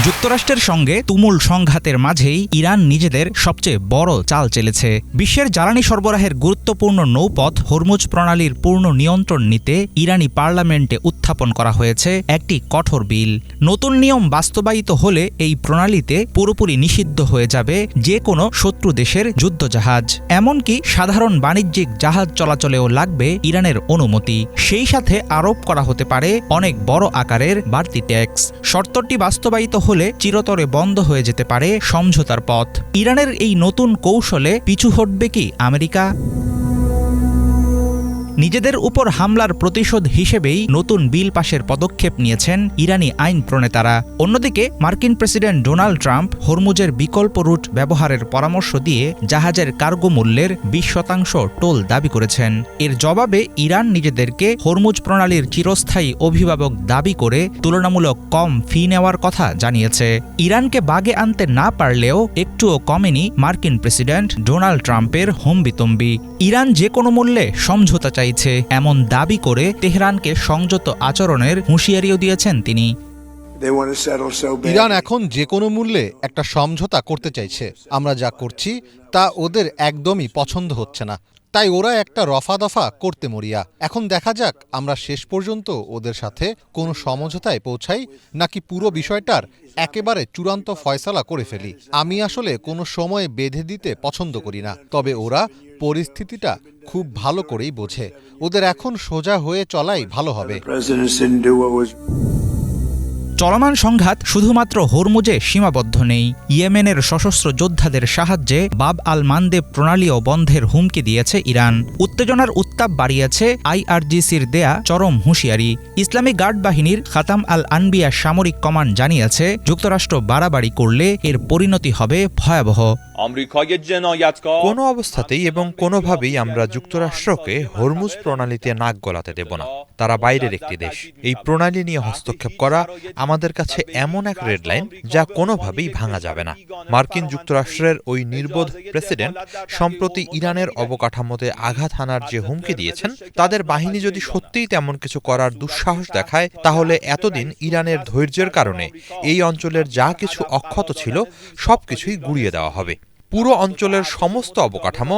যুক্তরাষ্ট্রের সঙ্গে তুমুল সংঘাতের মাঝেই ইরান নিজেদের সবচেয়ে বড় চাল চেলেছে। বিশ্বের জ্বালানি সরবরাহের গুরুত্বপূর্ণ নৌপথ হরমুজ প্রণালীর পূর্ণ নিয়ন্ত্রণ নিতে ইরানি পার্লামেন্টে উত্থাপন করা হয়েছে একটি কঠোর বিল। নতুন নিয়ম বাস্তবায়িত হলে এই প্রণালীতে পুরোপুরি নিষিদ্ধ হয়ে যাবে যে কোনো শত্রু দেশের যুদ্ধজাহাজ, এমনকি সাধারণ বাণিজ্যিক জাহাজ চলাচলেও লাগবে ইরানের অনুমতি। সেই সাথে আরোপ করা হতে পারে অনেক বড় আকারের বাড়তি ট্যাক্স। শর্তটি বাস্তবায়িত হলে চিরতরে বন্ধ হয়ে যেতে পারে সমঝোতার পথ। ইরানের এই নতুন কৌশলে পিছু হটবে কি আমেরিকা? নিজেদের উপর হামলার প্রতিশোধ হিসেবেই নতুন বিল পাশের পদক্ষেপ নিয়েছেন ইরানি আইন প্রণেতারা। অন্যদিকে মার্কিন প্রেসিডেন্ট ডোনাল্ড ট্রাম্প হরমুজের বিকল্প রুট ব্যবহারের পরামর্শ দিয়ে জাহাজের কার্গো মূল্যের 20% টোল দাবি করেছেন। এর জবাবে ইরান নিজেদেরকে হরমুজ প্রণালীর চিরস্থায়ী অভিভাবক দাবি করে তুলনামূলক কম ফি নেওয়ার কথা জানিয়েছে। ইরানকে বাগে আনতে না পারলেও একটুও কমেনি মার্কিন প্রেসিডেন্ট ডোনাল্ড ট্রাম্পের হম্বিতম্বি। ইরান যে কোনো মূল্যে সমঝোতা চাইছে এমন দাবি করে তেহরানকে সংযত আচরণের হুঁশিয়ারিও দিয়েছেন তিনি। ইরান এখন যে কোনো মূল্যে একটা সমঝোতা করতে চাইছে। আমরা যা করছি তা ওদের একদমই পছন্দ হচ্ছে না, তাই ওরা একটা রফাদফা করতে মরিয়া। এখন দেখা যাক আমরা শেষ পর্যন্ত ওদের সাথে কোনো সমঝোতায় পৌঁছাই নাকি পুরো বিষয়টার একেবারে চূড়ান্ত ফয়সালা করে ফেলি। আমি আসলে কোনো সময় বেঁধে দিতে পছন্দ করি না, তবে ওরা পরিস্থিতিটা খুব ভালো করেই বোঝে। ওদের এখন সোজা হয়ে চলাই ভালো হবে। চলমান সংঘাত শুধুমাত্র হরমুজে সীমাবদ্ধ নেই। ইয়েমেনের সশস্ত্র যোদ্ধাদের সাহায্যে বাব আল মানদেব প্রণালীও বন্ধের হুমকি দিয়েছে ইরান। উত্তেজনার উত্তাপ বাড়িয়েছে আইআরজিসির দেয়া চরম হুঁশিয়ারি। ইসলামী গার্ড বাহিনীর খাতাম আল আনবিয়া সামরিক কমান্ড জানিয়েছে যুক্তরাষ্ট্র বাড়াবাড়ি করলে এর পরিণতি হবে ভয়াবহ। কোনো অবস্থাতেই এবং কোনোভাবেই আমরা যুক্তরাষ্ট্রকে হরমুজ প্রণালীতে নাক গলাতে দেব না। তারা বাইরের একটি দেশ। এই প্রণালী নিয়ে হস্তক্ষেপ করা আমাদের কাছে এমন এক রেড লাইন যা কোনোভাবেই ভাঙা যাবে না। মার্কিন যুক্তরাষ্ট্রের ওই নির্বোধ প্রেসিডেন্ট সম্প্রতি ইরানের অবকাঠামোতে আঘাত হানার যে হুমকি দিয়েছেন, তাদের বাহিনী যদি সত্যিই তেমন কিছু করার দুঃসাহস দেখায়, তাহলে এতদিন ইরানের ধৈর্যের কারণে এই অঞ্চলের যা কিছু অক্ষত ছিল সবকিছুই গুঁড়িয়ে দেওয়া হবে। পুরো অঞ্চলের সমস্ত অবকাঠামো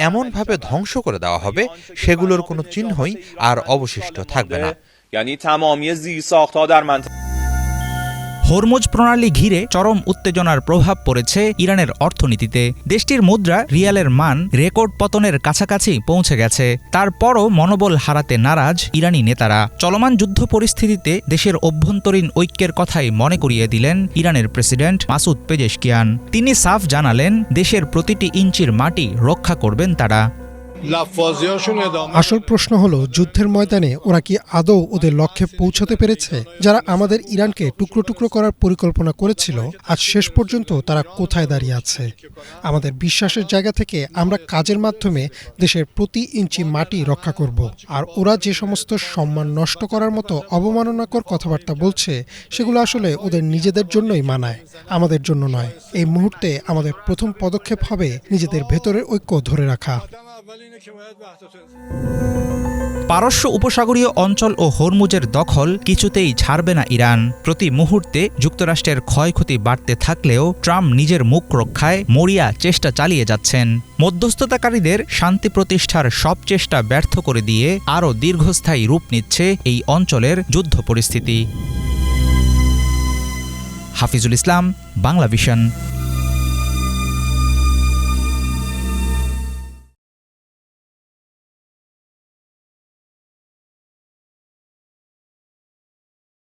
এমনভাবে ধ্বংস করে দেওয়া হবে, সেগুলোর কোনো চিহ্নই আর অবশিষ্ট থাকবে না। হরমুজ প্রণালী ঘিরে চরম উত্তেজনার প্রভাব পড়েছে ইরানের অর্থনীতিতে। দেশটির মুদ্রা রিয়ালের মান রেকর্ড পতনের কাছাকাছি পৌঁছে গেছে। তারপরও মনোবল হারাতে নারাজ ইরানি নেতারা। চলমান যুদ্ধ পরিস্থিতিতে দেশের অভ্যন্তরীণ ঐক্যের কথাই মনে করিয়ে দিলেন ইরানের প্রেসিডেন্ট মাসুদ পেজেশকিয়ান। তিনি সাফ জানালেন দেশের প্রতিটি ইঞ্চির মাটি রক্ষা করবেন তারা। আসল প্রশ্ন হলো, যুদ্ধের ময়দানে ওরা কি আদৌ ওদের লক্ষ্যে পৌঁছাতে পেরেছে? যারা আমাদের ইরানকে টুকরো টুকরো করার পরিকল্পনা করেছিল, আজ শেষ পর্যন্ত তারা কোথায় দাঁড়িয়ে আছে? আমাদের বিশ্বাসের জায়গা থেকে আমরা কাজের মাধ্যমে দেশের প্রতি ইঞ্চি মাটি রক্ষা করব। আর ওরা যে সমস্ত সম্মান নষ্ট করার মতো অবমাননাকর কথাবার্তা বলছে, সেগুলো আসলে ওদের নিজেদের জন্যই মানায়, আমাদের জন্য নয়। এই মুহূর্তে আমাদের প্রথম পদক্ষেপ হবে নিজেদের ভেতরের ঐক্য ধরে রাখা। পারস্য উপসাগরীয় অঞ্চল ও হরমুজের দখল কিছুতেই ছাড়বে না ইরান। প্রতি মুহূর্তে যুক্তরাষ্ট্রের ক্ষয়ক্ষতি বাড়তে থাকলেও ট্রাম্প নিজের মুখ রক্ষায় মরিয়া চেষ্টা চালিয়ে যাচ্ছেন। মধ্যস্থতাকারীদের শান্তি প্রতিষ্ঠার সব চেষ্টা ব্যর্থ করে দিয়ে আরও দীর্ঘস্থায়ী রূপ নিচ্ছে এই অঞ্চলের যুদ্ধ পরিস্থিতি। হাফিজুল ইসলাম, বাংলা ভিশন।